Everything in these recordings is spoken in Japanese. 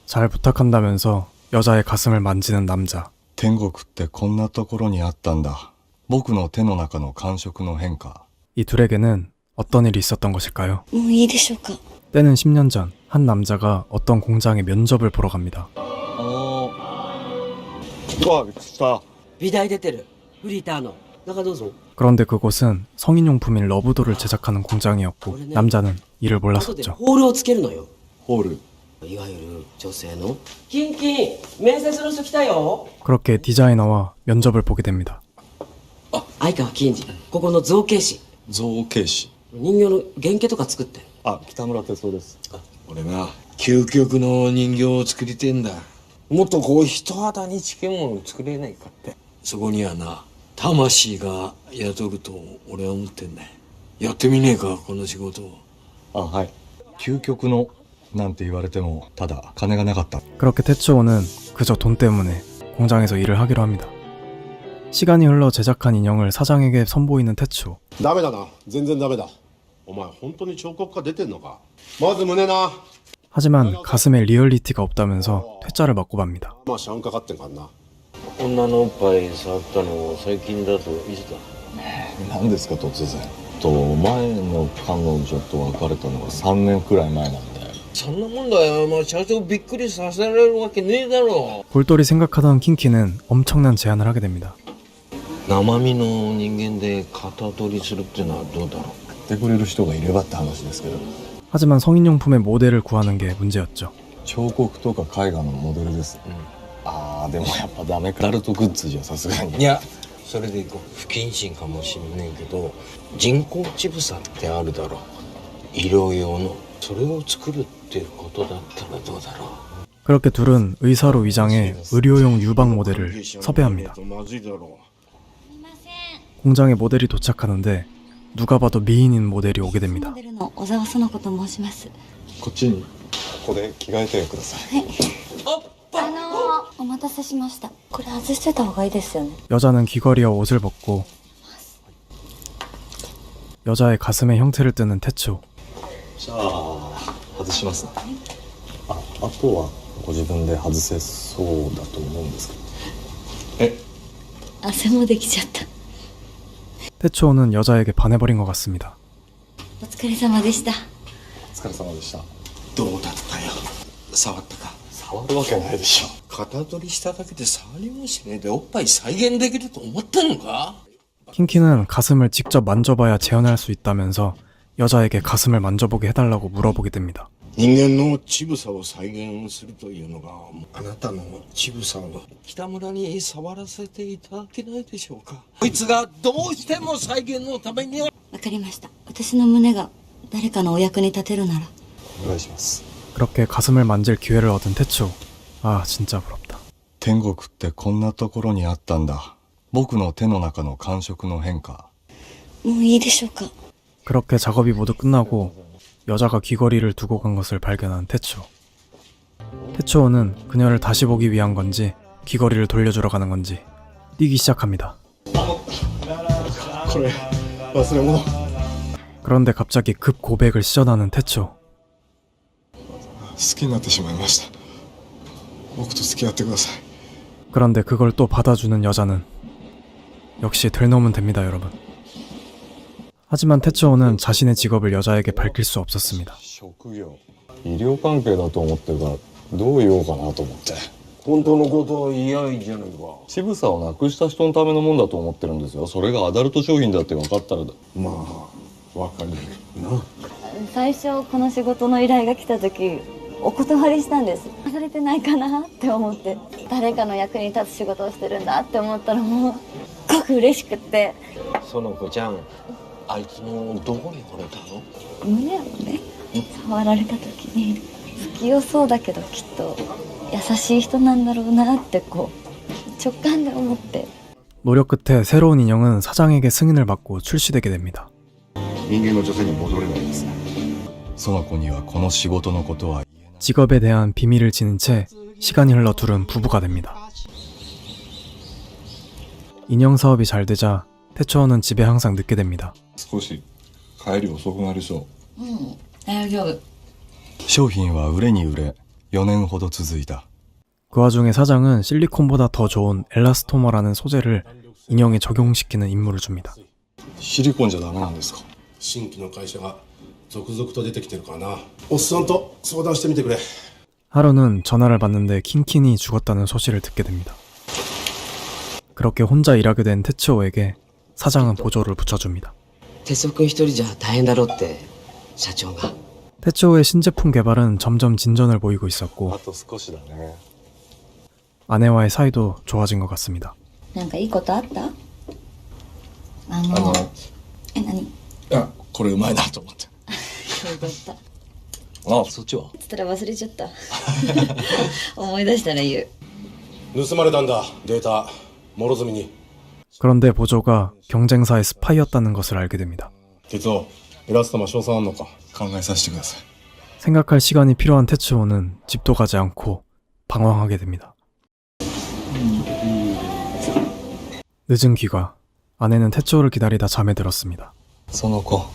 잘 부탁한다면서 여자의 가슴을 만지는 남자. 天国ってこんなところにあったんだ。僕の手の中の感触の変化。 이 둘에게는 어떤 일이 있었던 것일까요? もういいでしょうか。 때는 10년 전 한 남자가 어떤 공장에 면접을 보러 갑니다. うわ、びっくりした。美大出てるフリーターの中どうぞ。 그런데 그곳은 성인용품인 러브도를 제작하는 공장이었고 남자는 이를 後で 몰랐었죠. ホールをつけるのよ。ホール。いわゆる女性のキンキン面接の人来たよ。 그렇게 디자이너와 면접을 보게 됩니다. 相川金次、ここの造形師。造形師。人形の原型とか作ってん。あ、北村哲夫です。俺な、究極の人形を作りてんだ。もっとこう人肌に近いものを作れないかって。そこにはな、魂が宿ると俺は思ってんだよ。やってみねえか、この仕事を。あ、はい。究極のなんて言われてもただ金がなかった。 그렇게 태츠오는 그저 돈 때문에 공장에서 일을 하기로 합니다. 시간이 흘러 제작한 인형을 사장에게 선보이는 태츠오. ダメだな。全然ダメだ。お前本当に彫刻家出てんのか。まず胸な。 하지만 가슴에 리얼리티가 없다면서 퇴짜를 맞고 맙니다. まあシャンかかってんからな。女のおっぱい触ったの最近だといつだ。何ですか突然。前の彼女と別れたのが3年くらい前なんで。そんなもんだよ。まあ社長びっくりさせられるわけねえだろ。 골똘히 생각하던 킹키는 엄청난 제안을 하게 됩니다. 生身の人間で型取りするってのはどうだろう。やってくれる人がいればって話ですけど。 하지만 성인용품의 모델을 구하는 게 문제였죠. 彫刻とか絵画のモデルです。ああ、でもやっぱダメか。アダルトグッズじゃさすがに。いや、それでいこう。不謹慎かもしんねえけど、人工乳房ってあるだろう。医療用の。それを作るっていうことだったらどうだろう。 그렇게 둘은 의사로 위장해 의료용 유방 모델을 섭외합니다. まずいだろ 공장에 모델이 도착하는데 누가 봐도 미인인 모델이 오게 됩니다. モデルの小沢園子と申します。こっちにここで着替えてください。お待たせしました。これ外してた方がいいですよね。 여자는 귀걸이와 옷을 벗고 여자의 가슴의 형태를 뜨는 태초. じゃあ外しますね。あとはご自分で外せそうだと思うんですけど。汗もできちゃった。 태초는 여자에게 반해버린 것 같습니다. お疲れ様でした。お疲れ様でした。どうだったよ。触ったか。触るわけないでしょ。型取りしただけで触りもしねえでおっぱい再現できると思ってんのか。 킹키는 가슴을 직접 만져봐야 재현할 수 있다면서 여자에게 가슴을 만져보게 해달라고 물어보게 됩니다. 人間の乳房を再現するというのがあなたの乳房を北村に触らせていただけないでしょうか。こいつがどうしても再現のためには。わかりました。私の胸が誰かのお役に立てるなら。お願いします。 그렇게 가슴을 만질 기회를 얻은 태초. 아, 진짜 부럽다. 天国ってこんなところにあったんだ。僕の手の中の感触の変化。もういいでしょうか。 그렇게 작업이 모두 끝나고 여자가 귀걸이를 두고 간 것을 발견한 태초. 태초는 그녀를 다시 보기 위한 건지 귀걸이를 돌려주러 가는 건지 뛰기 시작합니다. これ忘れ物。 그런데 갑자기 급 고백을 시전하는 태초. 好きになってしまいました。僕と付き合ってください。 그런데 그걸 또 받아주는 여자는 역시 될 놈은 됩니다, 여러분. 하지만 태초는 자신의 직업을 여자에게 밝힐 수 없었습니다. 職業。医療関係だと思ってるからどう言おうかなと思って。本当のことを言いゃいいじゃないか。乳房をなくした人のためのもんだと思ってるんですよ。それがアダルト商品だって分かったらだ。まあわかるな。最初この仕事の依頼が来た時お断りしたんです。されてないかなって思って、誰かの役に立つ仕事をしてるんだって思ったらもうすごく嬉しくって。園子ちゃん、あいつのどこに惚れたの？胸をね触られた時に不器用そうだけどきっと優しい人なんだろうなってこう直感で思って。 노력 끝에 새로운 인형은 사장에게 승인을 받고 출시되게 됩니다. 人間の女性に戻れないですね。その子にはこの仕事のことは 직업에 대한 비밀을 지닌 채 시간이 흘러 둘은 부부가 됩니다. 인형 사업이 잘 되자 태초원은 집에 항상 늦게 됩니다. 少し帰り遅くなりそう。大丈夫。商品は売れに売れ4年ほど続いた。 그 와중에 사장은 실리콘보다 더 좋은 엘라스토머라는 소재를 인형에 적용시키는 임무를 줍니다. シリコンじゃダメなんですか？新規の会社が続々と出てきてるからな。おっさんと相談してみてくれ。 하루는 전화를 받는데 킨킨이 죽었다는 소식을 듣게 됩니다. 그렇게 혼자 일하게 된 테츠오에게 사장은 보조를 붙여줍니다. 哲夫君一人じゃ大変だろうって社長が。 테츠오의 신제품 개발은 점점 진전을 보이고 あ 있었고 と少しだね。 아내와의 사이도 좋아진 것 같습니다. なんかいいことあった？何？いや、これうまいなと思って。そうだった。あ、そっちは？つったら忘れちゃった。思い出したら言う。盗まれたんだ、データ。諸角に。 그런데 보조가 경쟁사의 스파이였다는 것을 알게 됩니다. 鉄夫、エラストマ賞賛あんのか？考えさせてください。 생각할 시간이 필요한 테츠오는 집도 가지 않고 방황하게 됩니다. 늦은 귀가. 아내는 테츠오를 기다리다 잠에 들었습니다. その子、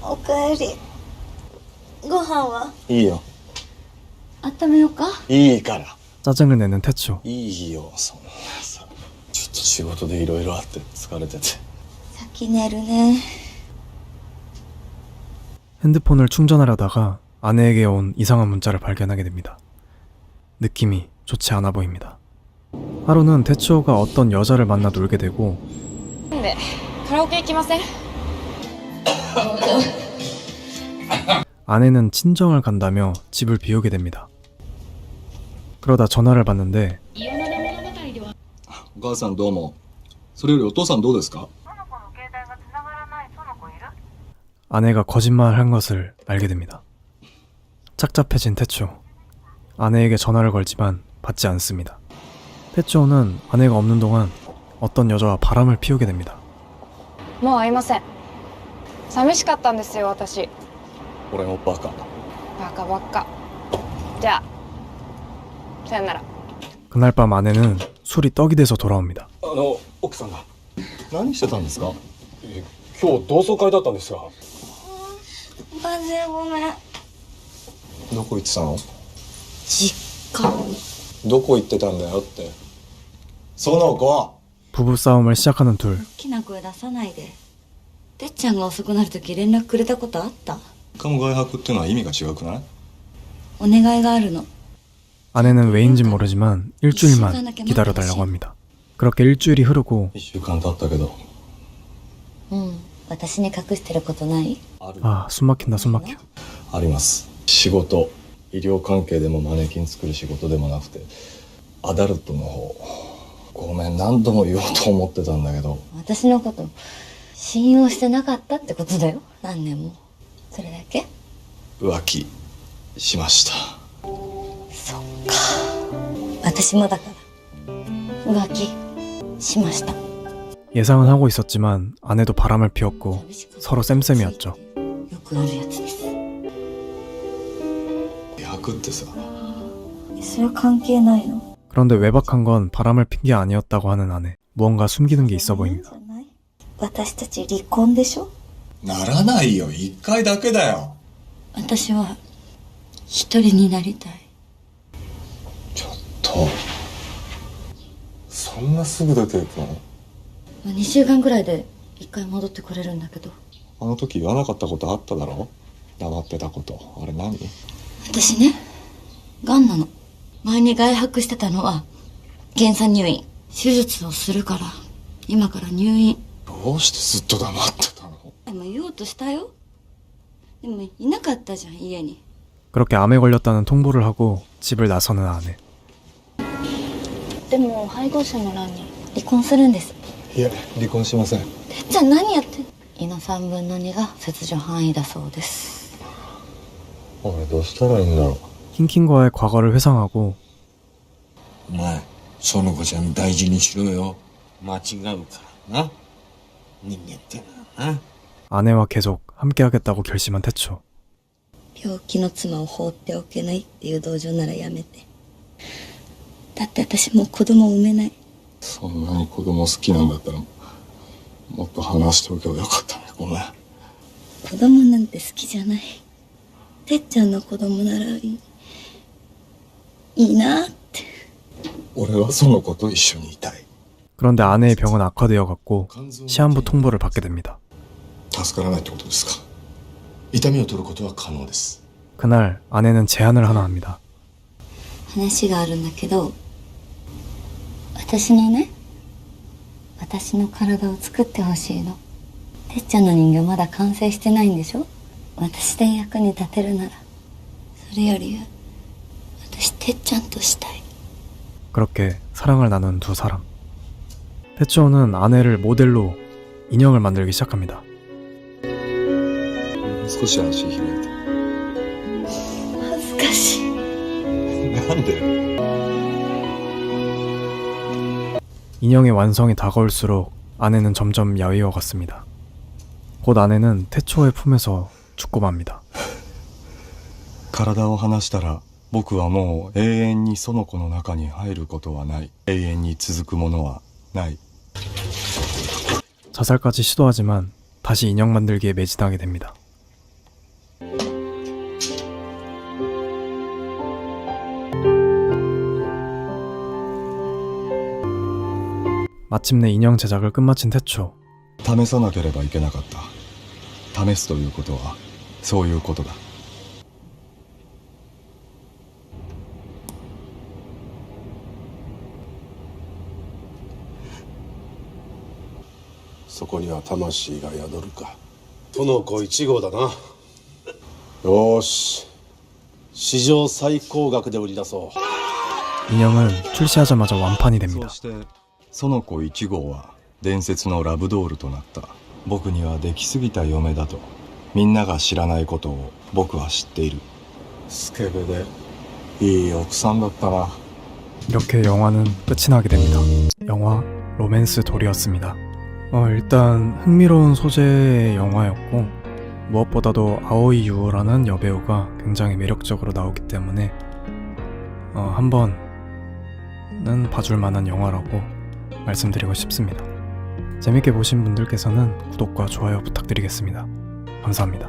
おかえり。ご飯はいいよ。温めようか？いいから。 짜증을 내는 테츠오. いいよ、そんなさ。ちょっと仕事でいろいろあって疲れてて。先寝るね。 핸드폰을 충전하려다가 아내에게 온 이상한 문자를 발견하게 됩니다. 느낌이 좋지 않아 보입니다. 하루는 테츠오가 어떤 여자를 만나 놀게 되고 でカラオケ行きません？ 아내는 친정을 간다며 집을 비우게 됩니다. 그러다 전화를 받는데 お母さんどうも。それよりお父さんどうですか？ 아내가 거짓말을 한 것을 알게 됩니다. 착잡해진 테츠오. 아내에게 전화를 걸지만 받지 않습니다. 테츠오는 아내가 없는 동안 어떤 여자와 바람을 피우게 됩니다. もう会いません。寂しかったんですよ私。俺もバカ。バカばっか。じゃあさよなら。 그날 밤 아내는 술이 떡이 돼서 돌아옵니다. 奥さんが。何してたんですか？今日同窓会だったんですが。マジでごめん。どこ行ってたの？実家。どこ行ってたんだよって。その子。 부부싸움을 시작하는 둘. 大きな声出さないで。てっちゃんが遅くなるとき連絡くれたことあった？他の外泊ってのは意味が違くない？お願いがあるの。 아내는 왜인진 모르지만 일주일만 기다려달라고 합니다. 그렇게 일주일이 흐르고 1週間経ったけど。私に隠してることない？ 아 숨막힌다 숨막혀. あります。仕事、医療関係でもマネキン作る仕事でもなくて、アダルトの方。ごめん、何度も言おうと思ってたんだけど。私のこと信用してなかったってことだよ。何年も。それだけ？浮気しました。そっか。私もだから浮気しました。 예상은 하고 있었지만 아내도 바람을 피웠고 서로 쌤쌤이었죠. よくあるやつです。役ってさ。それは関係ないの？ 그런데 외박한 건 바람을 핀 게 아니었다고 하는 아내. 무언가 숨기는 게 있어 보입니다. 私たち離婚でしょ？ならないよ、1回だけだよ。私は一人になりたい。ちょっと。そんなすぐ出ていくの2週間ぐらいで一回戻ってくれるんだけど。あの時言わなかったことあっただろ黙ってたこと。あれ何？私ね、がんなの。前に外泊してたのは検査入院。手術をするから今から入院。どうしてずっと黙ってたの？でも言おうとしたよ。でもいなかったじゃん、家に。 그렇게 암에 걸렸다는 통보를 하고 집을 나서는 아내. でも配偶者の欄に離婚するんです。いえ、離婚しません。てっちゃん何やってんの？胃の3分の2が切除範囲だそうです。俺どうしたらいいんだろう。 킹킹과의 과거를 회상하고 お前その子ちゃん大事にしろよ。間違うからな。人間ってのはな。 아내와 계속 함께하겠다고 결심한 태초. 病気の妻を放っておけないっていう同情ならやめて。だって私もう子供産めない。そんなに子供好きなんだったらもっと話しておけばよかったね。ごめん。子供なんて好きじゃない。てっちゃんの子供ならいいなって。俺はその子と一緒にいたい。 그런데 아내의 병은 악화되어갔고 시한부 통보를 받게 됩니다. 助からないってことですか。痛みを取ることは可能です。 그날 아내는 제안을 하나 합니다. 話があるんだけど、私の体を作ってほしいの。てっちゃんの人形まだ完成してないんでしょ。私で役に立てるなら、それより私てっちゃんとしたい。 그렇게 사랑을 나눈 두 사람. 태초는 아내를 모델로 인형을 만들기 시작합니다. 少し足開いて。恥ずかしい。なんで？ 인형의 완성이 다가올수록 아내는 점점 야위어갔습니다. 곧 아내는 태초의 품에서 죽고 맙니다. 体を離したら僕はもう永遠にその子の中に入ることはない。永遠に続くものはない。 자살까지 시도하지만 다시 인형 만들기에 매진하게 됩니다. 마침내 인형 제작을 끝마친 태초. 試さなければいけなかった。試すということはそういうことだ。そこには魂が宿るか。殿子1号だな。よーし、史上最高額で売り出そう。 인형은 출시하자마자 완판이 そ 됩니다. うして園子1号は伝説のラブドールとなった。僕には出来すぎた嫁だと。みんなが知らないことを僕は知っている。スケベでいい奥さんだったな。 이렇게 영화는 끝이 나게 됩니다. 영화 로맨스 돌이었습니다. 일단 흥미로운 소재의 영화였고 무엇보다도 아오이 유오라는 여배우가 굉장히 매력적으로 나오기 때문에 한 번은 봐줄 만한 영화라고 말씀드리고 싶습니다. 재밌게 보신 분들께서는 구독과 좋아요 부탁드리겠습니다. 감사합니다.